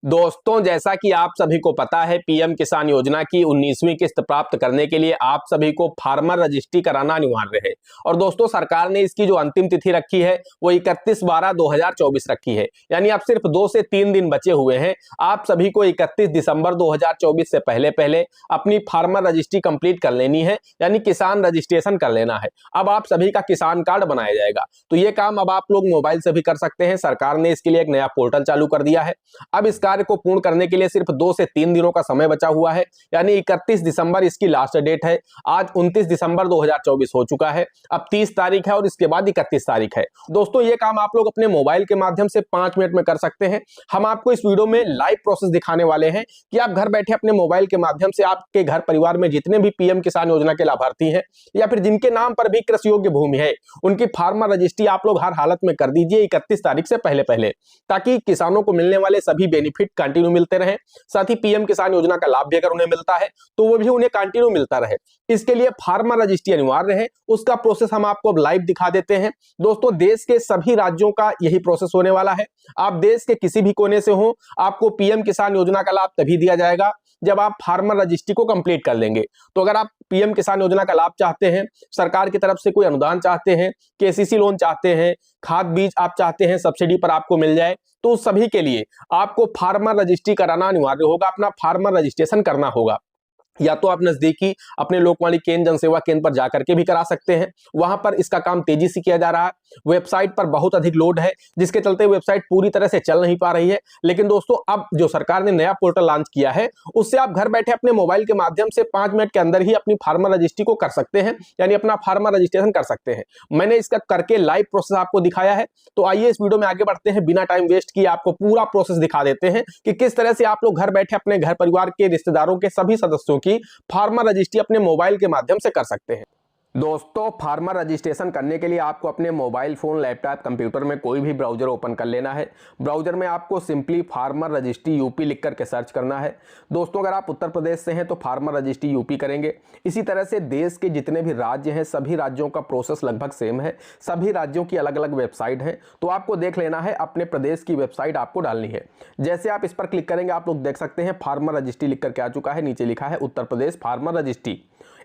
दोस्तों, जैसा कि आप सभी को पता है, पीएम किसान योजना की 19वीं किस्त प्राप्त करने के लिए आप सभी को फार्मर रजिस्ट्री कराना अनिवार्य है। और दोस्तों, सरकार ने इसकी जो अंतिम तिथि रखी है वो 31/12/2024 रखी है। यानी अब सिर्फ 2 से 3 दिन बचे हुए हैं। आप सभी को 31 दिसंबर 2024 से पहले पहले अपनी फार्मर रजिस्ट्री कंप्लीट कर लेनी है, यानी किसान रजिस्ट्रेशन कर लेना है। अब आप सभी का किसान कार्ड बनाया जाएगा। तो ये काम अब आप लोग मोबाइल से भी कर सकते हैं। सरकार ने इसके लिए एक नया पोर्टल चालू कर दिया है। अब इस कार्य को पूर्ण करने के लिए सिर्फ 2 से 3 दिनों का समय बचा हुआ है, यानी 31 दिसंबर इसकी लास्ट डेट है। आज 29 दिसंबर 2024 हो चुका है। अब 30 तारीख है और इसके बाद 31 तारीख है। दोस्तों, ये काम आप लोग अपने मोबाइल के माध्यम से 5 मिनट में कर सकते हैं। हम आपको इस वीडियो में लाइव प्रोसेस दिखाने वाले हैं कि आप घर बैठे अपने मोबाइल के माध्यम से आपके घर परिवार में जितने भी पीएम किसान योजना के लाभार्थी हैं या फिर जिनके नाम पर भी कृषि योग्य भूमि है, उनकी फार्मर रजिस्ट्री आप लोग हर हालत में कर दीजिए 31 तारीख से पहले पहले, ताकि किसानों को मिलने वाले सभी बेनिफिट कंटिन्यू मिलते रहे। साथ ही पीएम किसान योजना का लाभ भी अगर उन्हें मिलता है तो वो भी उन्हें कंटिन्यू मिलता रहे। इसके लिए फार्मर रजिस्ट्री अनिवार्य है। उसका प्रोसेस हम आपको लाइव दिखा देते हैं। दोस्तों, देश के सभी राज्यों का यही प्रोसेस होने वाला है। आप देश के किसी भी कोने से हो, आपको पीएम किसान योजना का लाभ तभी दिया जाएगा जब आप फार्मर रजिस्ट्री को कंप्लीट कर लेंगे। तो अगर आप पीएम किसान योजना का लाभ चाहते हैं, सरकार की तरफ से कोई अनुदान चाहते हैं, केसीसी लोन चाहते हैं, खाद बीज आप चाहते हैं सब्सिडी पर आपको मिल जाए, तो सभी के लिए आपको फार्मर रजिस्ट्री कराना अनिवार्य होगा। अपना फार्मर रजिस्ट्रेशन करना होगा। या तो आप नजदीकी अपने लोकवाणी केंद्र, जनसेवा केंद्र पर जाकर के भी करा सकते हैं। वहां पर इसका काम तेजी से किया जा रहा है। वेबसाइट पर बहुत अधिक लोड है, जिसके चलते वेबसाइट पूरी तरह से चल नहीं पा रही है। लेकिन दोस्तों, अब जो सरकार ने नया पोर्टल लॉन्च किया है, उससे आप घर बैठे अपने मोबाइल के माध्यम से 5 मिनट के अंदर ही अपनी फार्मर रजिस्ट्री को कर सकते हैं, यानी अपना फार्मर रजिस्ट्रेशन कर सकते हैं। मैंने इसका करके लाइव प्रोसेस आपको दिखाया है। तो आइए इस वीडियो में आगे बढ़ते हैं। बिना टाइम वेस्ट किए आपको पूरा प्रोसेस दिखा देते हैं कि किस तरह से आप लोग घर बैठे अपने घर परिवार के रिश्तेदारों के सभी सदस्यों की फार्मर रजिस्ट्री अपने मोबाइल के माध्यम से कर सकते हैं। दोस्तों, फार्मर रजिस्ट्रेशन करने के लिए आपको अपने मोबाइल फोन, लैपटॉप, कंप्यूटर में कोई भी ब्राउजर ओपन कर लेना है। ब्राउजर में आपको सिंपली फार्मर रजिस्ट्री यूपी लिख करके सर्च करना है। दोस्तों, अगर आप उत्तर प्रदेश से हैं तो फार्मर रजिस्ट्री यूपी करेंगे। इसी तरह से देश के जितने भी राज्य हैं, सभी राज्यों का प्रोसेस लगभग सेम है। सभी राज्यों की अलग अलग वेबसाइट है, तो आपको देख लेना है अपने प्रदेश की वेबसाइट आपको डालनी है। जैसे आप इस पर क्लिक करेंगे, आप लोग देख सकते हैं फार्मर रजिस्ट्री लिख करके आ चुका है। नीचे लिखा है Uttar Pradesh farmer registry.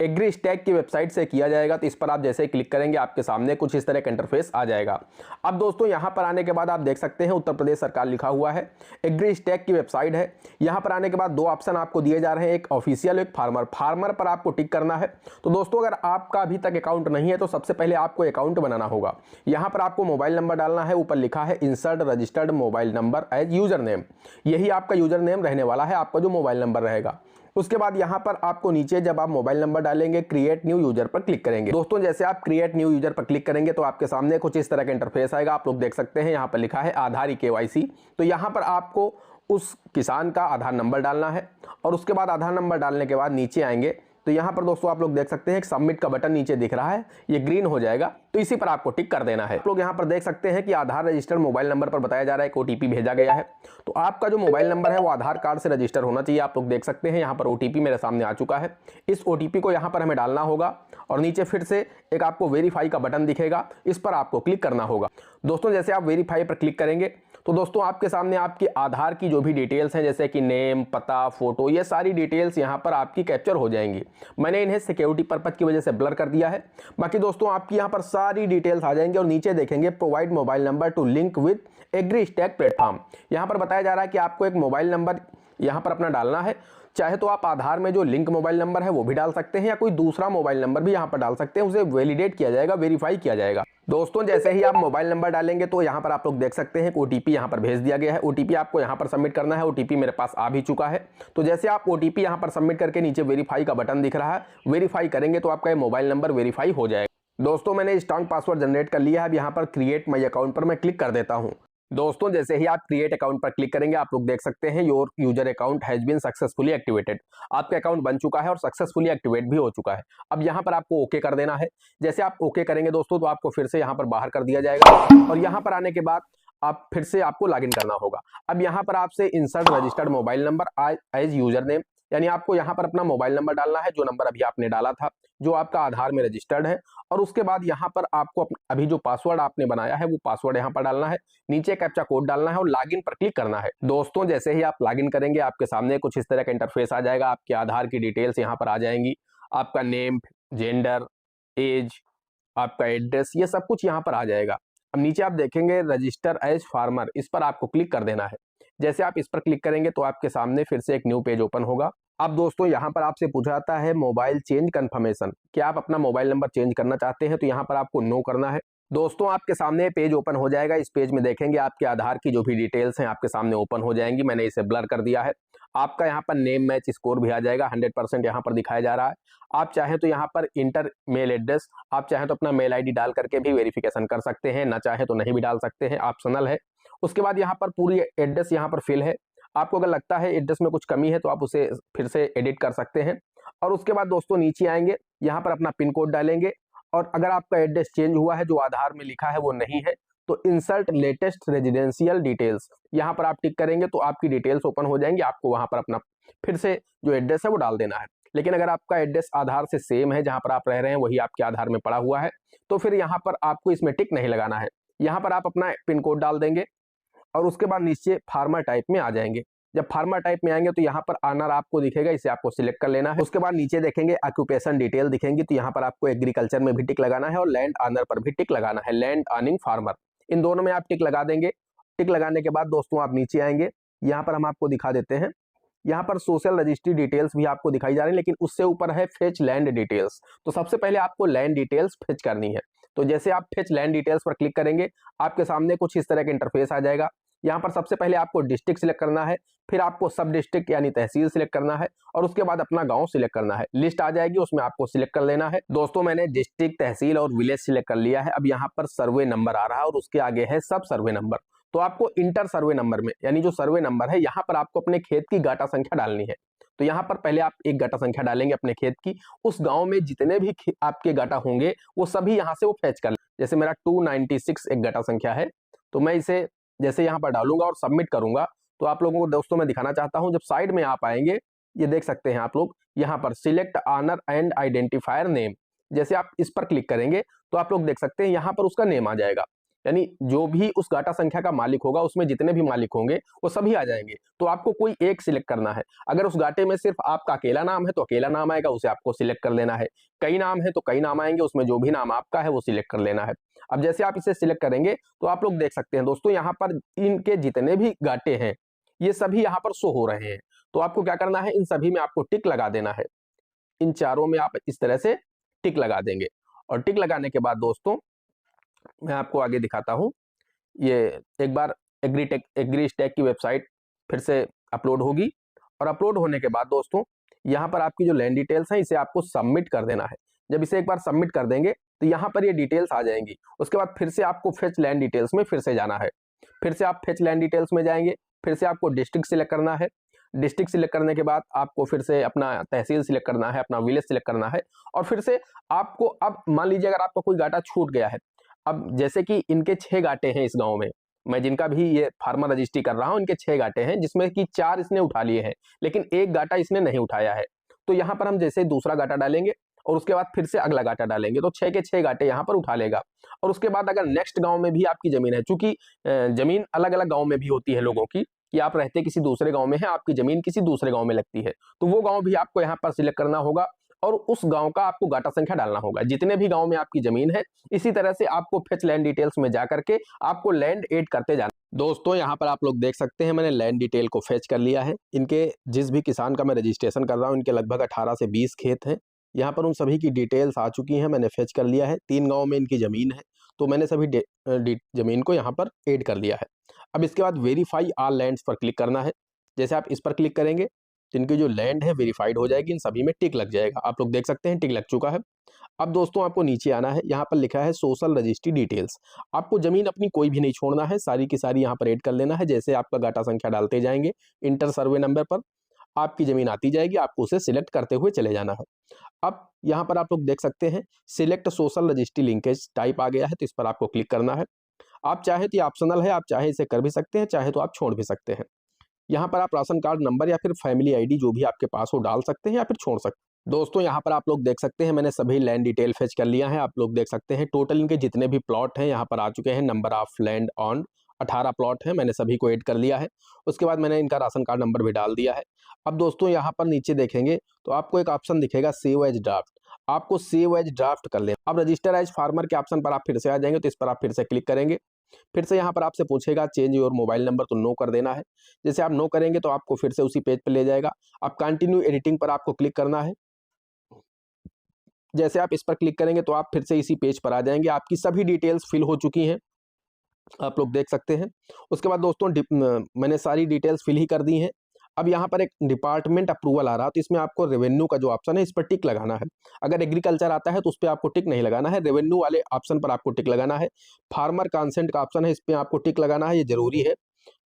Agri stack की वेबसाइट से किया जाएगा। तो इस पर आप जैसे ही क्लिक करेंगे, आपके सामने कुछ इस तरह का इंटरफेस आ जाएगा। अब दोस्तों, यहां पर आने के बाद आप देख सकते हैं उत्तर प्रदेश सरकार लिखा हुआ है। एग्री स्टैक की वेबसाइट है। यहां पर आने के बाद 2 ऑप्शन आपको दिए जा रहे हैं, एक ऑफिशियल, एक फार्मर। फार्मर पर आपको टिक करना है। तो दोस्तों, अगर आपका अभी तक अकाउंट नहीं है तो सबसे पहले आपको अकाउंट बनाना होगा। यहां पर आपको मोबाइल नंबर डालना है। ऊपर लिखा है insert registered mobile number as user name. यही आपका यूजर नेम रहने वाला है, आपका जो मोबाइल नंबर रहेगा। उसके बाद यहां पर आपको नीचे जब आप मोबाइल नंबर डालेंगे, क्रिएट न्यू यूजर पर क्लिक करेंगे। दोस्तों, जैसे आप क्रिएट न्यू यूजर पर क्लिक करेंगे तो आपके सामने कुछ इस तरह का इंटरफेस आएगा। आप लोग देख सकते हैं यहां पर लिखा है आधार केवाईसी। तो यहां पर आपको उस किसान का आधार नंबर डालना है और उसके बाद आधार नंबर डालने के बाद नीचे आएंगे तो यहां पर दोस्तों आप लोग देख सकते हैं एक सबमिट का बटन नीचे दिख रहा है, ये ग्रीन हो जाएगा। तो इसी पर आपको टिक कर देना है। आप लोग यहां पर देख सकते हैं कि आधार रजिस्टर्ड मोबाइल नंबर पर बताया जा रहा है कि ओटीपी भेजा गया है। तो आपका जो मोबाइल नंबर है वो आधार कार्ड से रजिस्टर होना चाहिए। आप लोग देख सकते हैं यहां पर ओटीपी मेरे सामने आ चुका है। इस ओटीपी को यहां पर हमें डालना होगा और नीचे फिर से एक आपको वेरीफाई का बटन दिखेगा, इस पर आपको क्लिक करना होगा। दोस्तों, जैसे आप वेरीफाई पर क्लिक करेंगे तो दोस्तों आपके सामने आपकी आधार की जो भी डिटेल्स हैं, जैसे कि नेम, पता, फोटो, ये सारी डिटेल्स यहां पर आपकी कैप्चर हो जाएंगी। मैंने इन्हें सिक्योरिटी पर्पज की वजह से ब्लर कर दिया है। बाकी दोस्तों आपकी यहां पर सारी डिटेल्स आ जाएंगे और नीचे देखेंगे provide mobile number two link with agri stack platform. यहां पर बताया जा रहा है कि आपको एक मोबाइल नंबर यहां पर अपना डालना है। चाहे तो आप आधार में जो लिंक मोबाइल नंबर है वो भी डाल सकते हैं या कोई दूसरा मोबाइल नंबर भी यहां पर डाल सकते हैं। उसे वैलिडेट किया जाएगा, वेरीफाई किया जाएगा। दोस्तों, जैसे ही आप मोबाइल नंबर डालेंगे तो यहां पर आप लोग देख सकते हैं ओटीपी यहां पर भेज दिया गया है। ओटीपी आपको यहां पर सबमिट करना है। ओटीपी मेरे पास आ भी चुका है। तो जैसे आप ओटीपी यहां पर सबमिट करके नीचे वेरीफाई का बटन दिख रहा है, वेरीफाई करेंगे तो आपका मोबाइल नंबर वेरीफाई हो जाएगा। दोस्तों, मैंने स्ट्रांग पासवर्ड जनरेट कर लिया है। अब यहां पर क्रिएट माई अकाउंट पर मैं क्लिक कर देता हूं। दोस्तों, जैसे ही आप क्रिएट अकाउंट पर क्लिक करेंगे, आप लोग देख सकते हैं your user account has been successfully activated. आपका अकाउंट बन चुका है और सक्सेसफुली एक्टिवेट भी हो चुका है। अब यहां पर आपको ओके कर देना है। जैसे आप ओके करेंगे दोस्तों तो आपको फिर से यहां पर बाहर कर दिया जाएगा और यहां पर आने के बाद आप फिर से आपको लॉगिन करना होगा। अब यहां पर आपसे insert registered mobile number as user name यानी आपको यहाँ पर अपना मोबाइल नंबर डालना है, जो नंबर अभी आपने डाला था, जो आपका आधार में रजिस्टर्ड है, और उसके बाद यहाँ पर आपको अभी जो पासवर्ड आपने बनाया है वो पासवर्ड यहाँ पर डालना है, नीचे कैप्चा कोड डालना है और लॉगिन पर क्लिक करना है। दोस्तों जैसे ही आप लॉगिन करेंगे आपके सामने कुछ इस तरह का इंटरफेस आ जाएगा। आपके आधार की डिटेल्स यहाँ पर आ जाएंगी, आपका नेम, जेंडर, एज, आपका एड्रेस, ये सब कुछ यहाँ पर आ जाएगा। अब नीचे आप देखेंगे रजिस्टर एज फार्मर, इस पर आपको क्लिक कर देना है। जैसे आप इस पर क्लिक करेंगे तो आपके सामने फिर से एक न्यू पेज ओपन होगा। अब दोस्तों यहाँ पर आपसे पूछा जाता है मोबाइल चेंज कंफर्मेशन, क्या आप अपना मोबाइल नंबर चेंज करना चाहते हैं, तो यहाँ पर आपको नो करना है। दोस्तों आपके सामने पेज ओपन हो जाएगा। इस पेज में देखेंगे आपके आधार की जो भी डिटेल्स हैं आपके सामने ओपन हो जाएंगी। मैंने इसे ब्लर कर दिया है। आपका यहाँ पर नेम मैच स्कोर भी आ जाएगा, 100% यहाँ पर दिखाया जा रहा है। आप चाहें तो यहाँ पर इंटर मेल एड्रेस, आप चाहें तो अपना मेल आईडी डाल करके भी वेरिफिकेशन कर सकते हैं, ना चाहे तो नहीं भी डाल सकते हैं, ऑप्शनल है। उसके बाद यहाँ पर पूरी एड्रेस यहाँ पर फिल है। आपको अगर लगता है एड्रेस में कुछ कमी है तो आप उसे फिर से एडिट कर सकते हैं। और उसके बाद दोस्तों नीचे आएंगे, यहाँ पर अपना पिन कोड डालेंगे, और अगर आपका एड्रेस चेंज हुआ है, जो आधार में लिखा है वो नहीं है, तो इंसर्ट लेटेस्ट रेजिडेंशियल डिटेल्स, यहाँ पर आप टिक करेंगे तो आपकी डिटेल्स ओपन हो जाएंगी। आपको वहां पर अपना फिर से जो एड्रेस है वो डाल देना है। लेकिन अगर आपका एड्रेस आधार से सेम है, जहां पर आप रह रहे हैं वही आपके आधार में पड़ा हुआ है, तो फिर यहाँ पर आपको इसमें टिक नहीं लगाना है। यहाँ पर आप अपना पिन कोड डाल देंगे और उसके बाद नीचे फार्मर टाइप में आ जाएंगे। जब फार्मर टाइप में आएंगे तो यहाँ पर ऑनर आपको दिखेगा, इसे आपको सिलेक्ट कर लेना है। उसके बाद नीचे देखेंगे ऑक्यूपेशन डिटेल दिखेंगी, तो यहाँ पर आपको एग्रीकल्चर में भी टिक लगाना है और लैंड ऑनर पर भी टिक लगाना है, लैंड ऑनिंग फार्मर, इन दोनों में आप टिक लगा देंगे। टिक लगाने के बाद दोस्तों आप नीचे आएंगे, यहाँ पर हम आपको दिखा देते हैं, यहाँ पर सोशल रजिस्ट्री डिटेल्स भी आपको दिखाई जा रही है, लेकिन उससे ऊपर है फेच लैंड डिटेल्स। तो सबसे पहले आपको लैंड डिटेल्स फेच करनी है। तो जैसे आप फेच लैंड डिटेल्स पर क्लिक करेंगे आपके सामने कुछ इस तरह का इंटरफेस आ जाएगा। यहाँ पर सबसे पहले आपको डिस्ट्रिक्ट सिलेक्ट करना है, फिर आपको सब डिस्ट्रिक्ट यानी तहसील सिलेक्ट करना है, और उसके बाद अपना गांव सिलेक्ट करना है। लिस्ट आ जाएगी, उसमें आपको सिलेक्ट कर लेना है। दोस्तों मैंने डिस्ट्रिक्ट, तहसील और विलेज सिलेक्ट कर लिया है। अब यहाँ पर सर्वे नंबर आ रहा है और उसके आगे है सब सर्वे नंबर। तो आपको इंटर सर्वे नंबर में, यानी जो सर्वे नंबर है, यहाँ पर आपको अपने खेत की गाटा संख्या डालनी है। तो यहाँ पर पहले आप एक गाटा संख्या डालेंगे अपने खेत की। उस गांव में जितने भी आपके गाटा होंगे वो सभी यहाँ से वो फैच कर लें। जैसे मेरा 296 एक गाटा संख्या है, तो मैं इसे जैसे यहाँ पर डालूंगा और सबमिट करूंगा, तो आप लोगों को दोस्तों मैं दिखाना चाहता हूं, जब साइड में आप आएंगे, ये देख सकते हैं आप लोग, यहाँ पर select owner and identifier name, जैसे आप इस पर क्लिक करेंगे तो आप लोग देख सकते हैं यहाँ पर उसका नेम आ जाएगा। यानी जो भी उस गाटा संख्या का मालिक होगा, उसमें जितने भी मालिक होंगे वो सभी आ जाएंगे। तो आपको कोई एक सिलेक्ट करना है। अगर उस गाटे में सिर्फ आपका अकेला नाम है तो अकेला नाम आएगा, उसे आपको सिलेक्ट कर लेना है। कई नाम है तो कई नाम आएंगे, उसमें जो भी नाम आपका है वो सिलेक्ट कर लेना है। अब जैसे आप इसे सिलेक्ट करेंगे तो आप लोग देख सकते हैं दोस्तों, यहाँ पर इनके जितने भी गाटे हैं ये सभी यहाँ पर शो हो रहे हैं। तो आपको क्या करना है, इन सभी में आपको टिक लगा देना है। इन चारों में आप इस तरह से टिक लगा देंगे, और टिक लगाने के बाद दोस्तों मैं आपको आगे दिखाता हूं। ये एक बार एग्री स्टैक की वेबसाइट फिर से अपलोड होगी, और अपलोड होने के बाद दोस्तों यहाँ पर आपकी जो लैंड डिटेल्स हैं इसे आपको सबमिट कर देना है। जब इसे एक बार सबमिट कर देंगे तो यहाँ पर ये डिटेल्स आ जाएंगी। उसके बाद फिर से आपको फेच लैंड डिटेल्स में फिर से जाना है। फिर से आप फेच लैंड डिटेल्स में जाएंगे, फिर से आपको डिस्ट्रिक्ट सिलेक्ट करना है। डिस्ट्रिक्ट सिलेक्ट करने के बाद आपको फिर से अपना तहसील सिलेक्ट करना है, अपना विलेज सिलेक्ट करना है, और फिर से आपको, अब मान लीजिए अगर आपका कोई गाटा छूट गया है, अब जैसे कि इनके 6 गाटे हैं इस गांव में, मैं जिनका भी ये फार्मर रजिस्ट्री कर रहा हूं, इनके 6 गाटे हैं, जिसमें कि 4 इसने उठा लिए हैं, लेकिन एक गाटा इसने नहीं उठाया है। तो यहाँ पर हम जैसे दूसरा गाटा डालेंगे और उसके बाद फिर से अगला गाटा डालेंगे, तो 6 के 6 गाटे यहाँ पर उठा लेगा। और उसके बाद अगर नेक्स्ट गांव में भी आपकी जमीन है, चूंकि जमीन अलग अलग गांव में भी होती है लोगों की, कि आप रहते किसी दूसरे गांव में हैं, आपकी जमीन किसी दूसरे गांव में लगती है, तो वो गांव भी आपको यहाँ पर सिलेक्ट करना होगा और उस गांव का आपको गाटा संख्या डालना होगा। जितने भी गांव में आपकी जमीन है, इसी तरह से आपको फेच लैंड डिटेल्स में जाकर के आपको लैंड ऐड करते जाना। दोस्तों यहाँ पर आप लोग देख सकते हैं मैंने लैंड डिटेल को फेच कर लिया है। इनके जिस भी किसान का मैं रजिस्ट्रेशन कर रहा हूँ, इनके लगभग 18 से 20 खेत हैं। यहाँ पर उन सभी की डिटेल्स आ चुकी हैं, मैंने फेच कर लिया है। 3 गाँव में इनकी जमीन है, तो मैंने सभी जमीन को यहाँ पर ऐड कर लिया है। अब इसके बाद वेरीफाई ऑल लैंड्स पर क्लिक करना है। जैसे आप इस पर क्लिक करेंगे तो इनकी जो लैंड है वेरीफाइड हो जाएगी, इन सभी में टिक लग जाएगा। आप लोग देख सकते हैं टिक लग चुका है। अब दोस्तों आपको नीचे आना है, यहाँ पर लिखा है सोशल रजिस्ट्री डिटेल्स। आपको जमीन अपनी कोई भी नहीं छोड़ना है, सारी की सारी यहाँ पर ऐड कर लेना है। जैसे आपका गाटा संख्या डालते जाएंगे, इंटर सर्वे नंबर पर आपकी जमीन आती जाएगी, आपको उसे सिलेक्ट करते हुए चले जाना है। अब यहाँ पर आप लोग देख सकते हैं select social registry linkage type आ गया है, तो इस पर आपको क्लिक करना है। आप चाहे तो ये ऑप्शनल है, आप चाहे इसे कर भी सकते हैं, चाहे तो आप छोड़ भी सकते हैं। यहाँ पर आप राशन कार्ड नंबर या फिर फैमिली आईडी जो भी आपके पास हो डाल सकते हैं या फिर छोड़ सकते हैं। दोस्तों यहाँ पर आप लोग देख सकते हैं मैंने सभी लैंड डिटेल फेच कर लिया है। आप लोग देख सकते हैं टोटल इनके जितने भी प्लॉट हैं यहाँ पर आ चुके हैं। Number of land on 18 plot है, मैंने सभी को ऐड कर लिया है। उसके बाद मैंने इनका राशन कार्ड नंबर भी डाल दिया है। अब दोस्तों यहाँ पर नीचे देखेंगे तो आपको एक ऑप्शन दिखेगा सेव एज ड्राफ्ट, आपको सेव एज ड्राफ्ट कर लेना। अब रजिस्टर एज फार्मर के ऑप्शन पर आप फिर से आ जाएंगे तो इस पर आप फिर से क्लिक करेंगे। फिर से यहाँ पर आपसे पूछेगा चेंज योर मोबाइल नंबर, तो नो कर देना है। जैसे आप नो करेंगे तो आपको फिर से उसी पेज पर ले जाएगा। अब कंटिन्यू एडिटिंग पर आपको क्लिक करना है। जैसे आप इस पर क्लिक करेंगे तो आप फिर से इसी पेज पर आ जाएंगे। आपकी सभी डिटेल्स फिल हो चुकी हैं, आप लोग देख सकते हैं। उसके बाद दोस्तों मैंने सारी डिटेल्स फिल ही कर दी हैं। अब यहाँ पर एक डिपार्टमेंट अप्रूवल आ रहा है तो इसमें आपको रेवेन्यू का जो ऑप्शन है इस पर टिक लगाना है। अगर एग्रीकल्चर आता है तो उस पर आपको टिक नहीं लगाना है, रेवेन्यू वाले ऑप्शन पर आपको टिक लगाना है। फार्मर कंसेंट का ऑप्शन है, इस पर आपको टिक लगाना है, ये जरूरी है।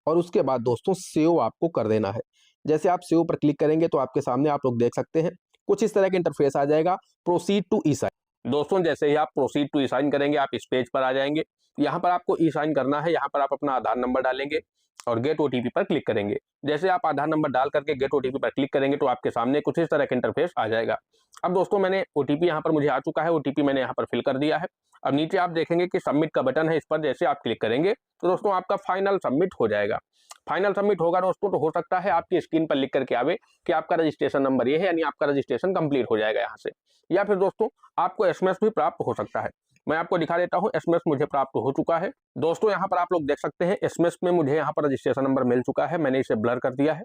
और उसके बाद दोस्तों सेव आपको कर देना है। जैसे आप सेव पर क्लिक करेंगे तो आपके सामने आप लोग देख सकते हैं कुछ इस तरह का इंटरफेस आ जाएगा, प्रोसीड टू ई साइन। दोस्तों जैसे ही आप प्रोसीड टू ई साइन करेंगे आप इस पेज पर आ जाएंगे। यहाँ पर आपको ई साइन करना है। यहाँ पर आप अपना आधार नंबर डालेंगे और गेट ओटीपी पर क्लिक करेंगे। जैसे आप आधार नंबर डाल करके गेट ओटीपी पर क्लिक करेंगे तो आपके सामने कुछ इस तरह का इंटरफेस आ जाएगा। अब दोस्तों मैंने ओटीपी यहाँ पर मुझे आ चुका है, ओटीपी मैंने यहाँ पर फिल कर दिया है। अब नीचे आप देखेंगे कि सबमिट का बटन है, इस पर जैसे आप क्लिक करेंगे तो दोस्तों आपका फाइनल सबमिट हो जाएगा। फाइनल सबमिट होगा दोस्तों तो हो सकता है आपकी स्क्रीन पर लिख करके आवे कि आपका रजिस्ट्रेशन नंबर ये है, यानी आपका रजिस्ट्रेशन कंप्लीट हो जाएगा यहाँ से। या फिर दोस्तों आपको एसएमएस भी प्राप्त हो सकता है। मैं आपको दिखा देता हूँ, एसएमएस मुझे प्राप्त हो चुका है। दोस्तों यहाँ पर आप लोग देख सकते हैं एसएमएस में मुझे यहाँ पर रजिस्ट्रेशन नंबर मिल चुका है, मैंने इसे ब्लर कर दिया है।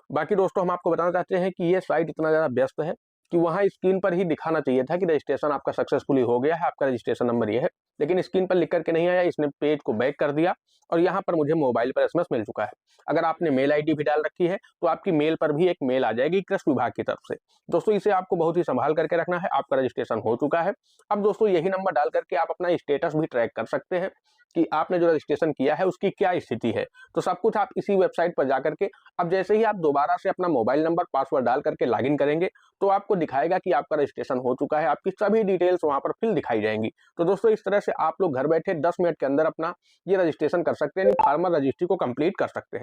बाकी दोस्तों हम आपको बताना चाहते हैं कि ये साइट इतना ज़्यादा व्यस्त है कि वहाँ स्क्रीन पर ही दिखाना चाहिए था कि रजिस्ट्रेशन आपका सक्सेसफुली हो गया है, आपका रजिस्ट्रेशन नंबर ये है, लेकिन स्क्रीन पर लिख करके नहीं आया। इसने पेज को बैक कर दिया और यहाँ पर मुझे मोबाइल पर एसएमएस मिल चुका है। अगर आपने मेल आईडी भी डाल रखी है तो आपकी मेल पर भी एक मेल आ जाएगी कृषि विभाग की तरफ से। दोस्तों इसे आपको बहुत ही संभाल करके रखना है। आपका रजिस्ट्रेशन हो चुका है। अब दोस्तों यही नंबर डाल करके आप अपना स्टेटस भी ट्रैक कर सकते हैं कि आपने जो रजिस्ट्रेशन किया है उसकी क्या स्थिति है। तो सब कुछ आप इसी वेबसाइट पर जाकर के, अब जैसे ही आप दोबारा से अपना मोबाइल नंबर पासवर्ड डाल करके लॉगिन करेंगे तो आपको दिखाएगा कि आपका रजिस्ट्रेशन हो चुका है, आपकी सभी डिटेल्स वहां पर फिल दिखाई जाएंगी। तो दोस्तों इस तरह से आप लोग घर बैठे 10 मिनट के अंदर अपना ये रजिस्ट्रेशन कर सकते हैं, फार्मर रजिस्ट्री को कंप्लीट कर सकते हैं।